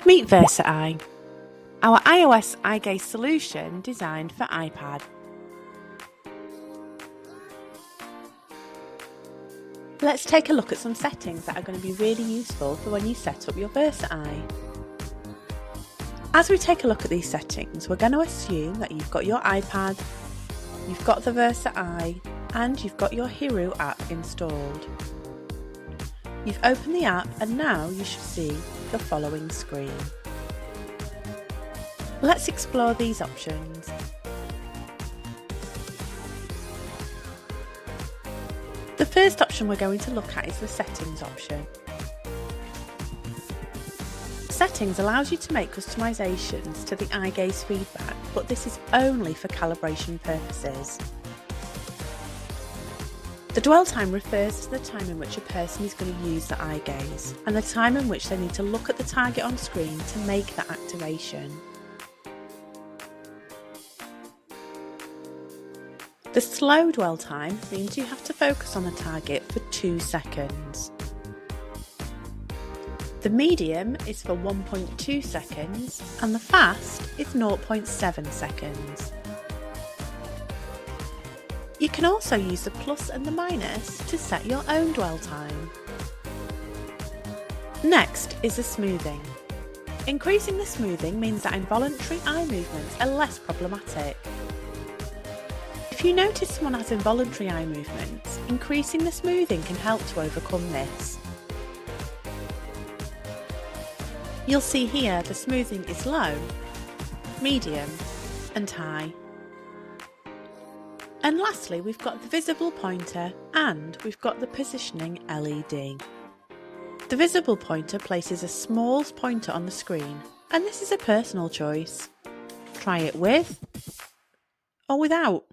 Meet VersaEye, our iOS eye gaze solution designed for iPad. Let's take a look at some settings that are going to be really useful for when you set up your VersaEye. As we take a look at these settings, we're going to assume that you've got your iPad, you've got the VersaEye, and you've got your Hiru app installed. You've opened the app and now you should see the following screen. Let's explore these options. The first option we're going to look at is the settings option. Settings allows you to make customisations to the eye gaze feedback, but this is only for calibration purposes. The dwell time refers to the time in which a person is going to use the eye gaze and the time in which they need to look at the target on screen to make that activation. The slow dwell time means you have to focus on the target for 2 seconds. The medium is for 1.2 seconds and the fast is 0.7 seconds. You can also use the plus and the minus to set your own dwell time. Next is the smoothing. Increasing the smoothing means that involuntary eye movements are less problematic. If you notice someone has involuntary eye movements, increasing the smoothing can help to overcome this. You'll see here the smoothing is low, medium and high. And lastly, we've got the visible pointer and we've got the positioning LED. The visible pointer places a small pointer on the screen, and this is a personal choice. Try it with or without.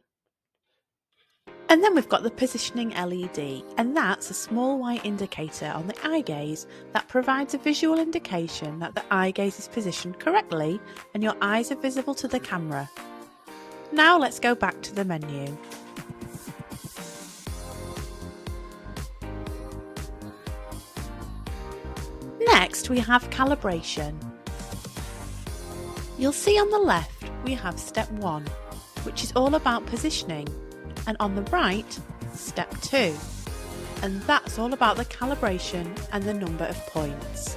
And then we've got the positioning LED, and that's a small white indicator on the eye gaze that provides a visual indication that the eye gaze is positioned correctly and your eyes are visible to the camera. Now let's go back to the menu. Next we have calibration. You'll see on the left we have step 1, which is all about positioning, and on the right, step 2, and that's all about the calibration and the number of points.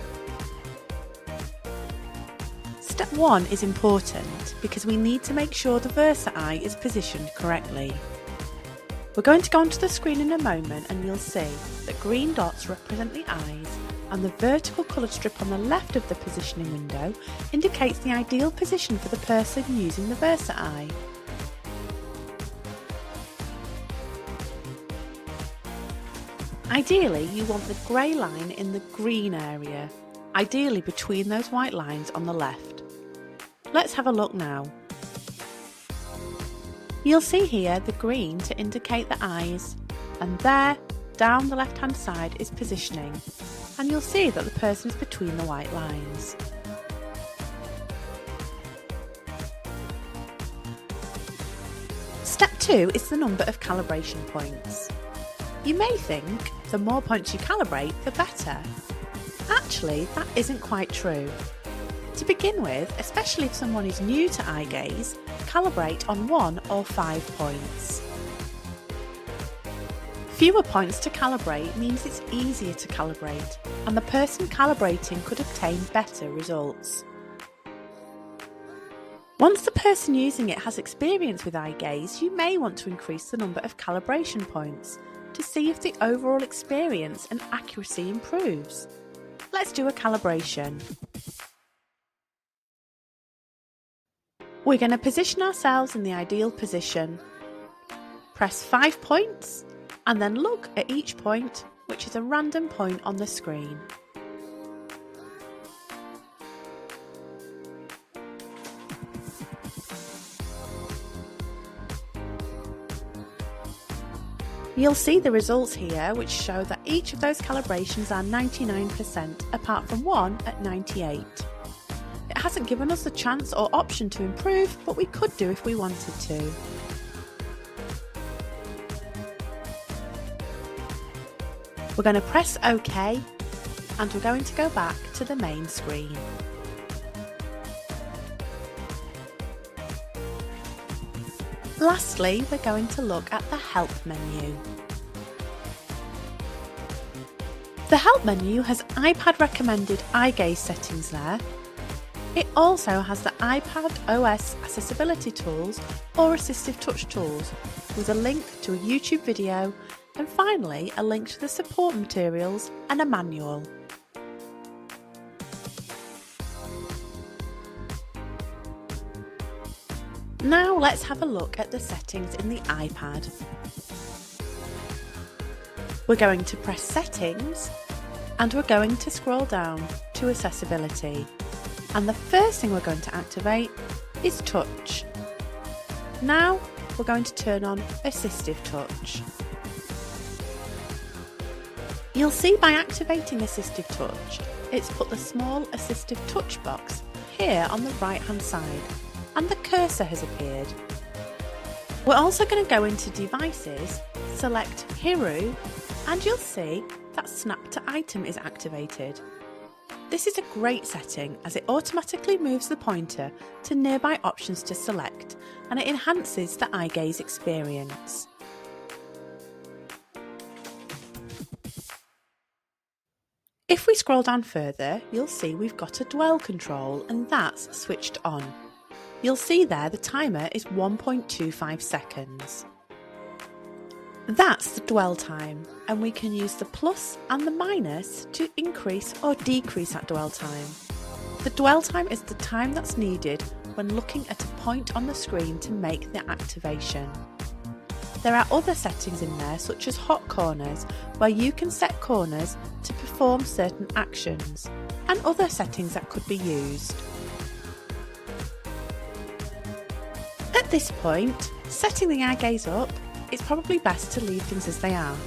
Step 1 is important because we need to make sure the VersaEye is positioned correctly. We're going to go onto the screen in a moment and you'll see that green dots represent the eyes and the vertical coloured strip on the left of the positioning window indicates the ideal position for the person using the VersaEye. Ideally, you want the grey line in the green area, ideally between those white lines on the left. Let's have a look now. You'll see here the green to indicate the eyes, and there, down the left hand side is positioning, and you'll see that the person is between the white lines. Step 2 is the number of calibration points. You may think the more points you calibrate, the better. Actually, that isn't quite true. To begin with, especially if someone is new to eye gaze, calibrate on 1 or 5 points. Fewer points to calibrate means it's easier to calibrate, and the person calibrating could obtain better results. Once the person using it has experience with eye gaze, you may want to increase the number of calibration points to see if the overall experience and accuracy improves. Let's do a calibration. We're going to position ourselves in the ideal position. Press 5 points and then look at each point, which is a random point on the screen. You'll see the results here, which show that each of those calibrations are 99%, apart from one at 98%. It hasn't given us the chance or option to improve, but we could do if we wanted to. We're going to press OK, and we're going to go back to the main screen. Lastly, we're going to look at the Help menu. The Help menu has iPad recommended eye gaze settings there. It also has the iPad OS accessibility tools or assistive touch tools, with a link to a YouTube video, and finally a link to the support materials and a manual. Now let's have a look at the settings in the iPad. We're going to press Settings and we're going to scroll down to Accessibility. And the first thing we're going to activate is Touch. Now we're going to turn on Assistive Touch. You'll see by activating Assistive Touch, it's put the small Assistive Touch box here on the right hand side, and the cursor has appeared. We're also going to go into Devices, select Hiru, and you'll see that Snap to Item is activated. This is a great setting as it automatically moves the pointer to nearby options to select, and it enhances the eye gaze experience. If we scroll down further, you'll see we've got a dwell control, and that's switched on. You'll see there the timer is 1.25 seconds. That's the dwell time, and we can use the plus and the minus to increase or decrease that dwell time. The dwell time is the time that's needed when looking at a point on the screen to make the activation. There are other settings in there, such as hot corners, where you can set corners to perform certain actions, and other settings that could be used. At this point, setting the eye gaze up, it's probably best to leave things as they are.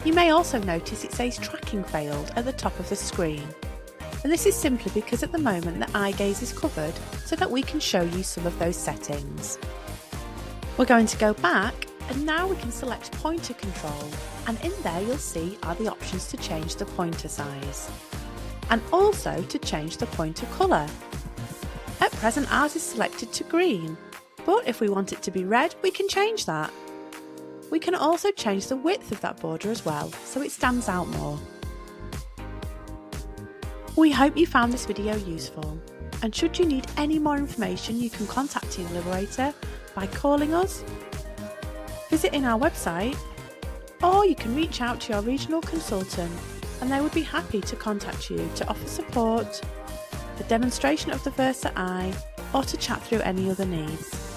You may also notice it says tracking failed at the top of the screen, and this is simply because at the moment the eye gaze is covered so that we can show you some of those settings. We're going to go back, and now we can select pointer control, and in there you'll see are the options to change the pointer size and also to change the pointer colour. At present ours is selected to green, but if we want it to be red we can change that. We can also change the width of that border as well, so it stands out more. We hope you found this video useful, and should you need any more information you can contact Team Liberator by calling us, visiting our website, or you can reach out to your regional consultant and they would be happy to contact you to offer support, a demonstration of the VersaEye, or to chat through any other needs.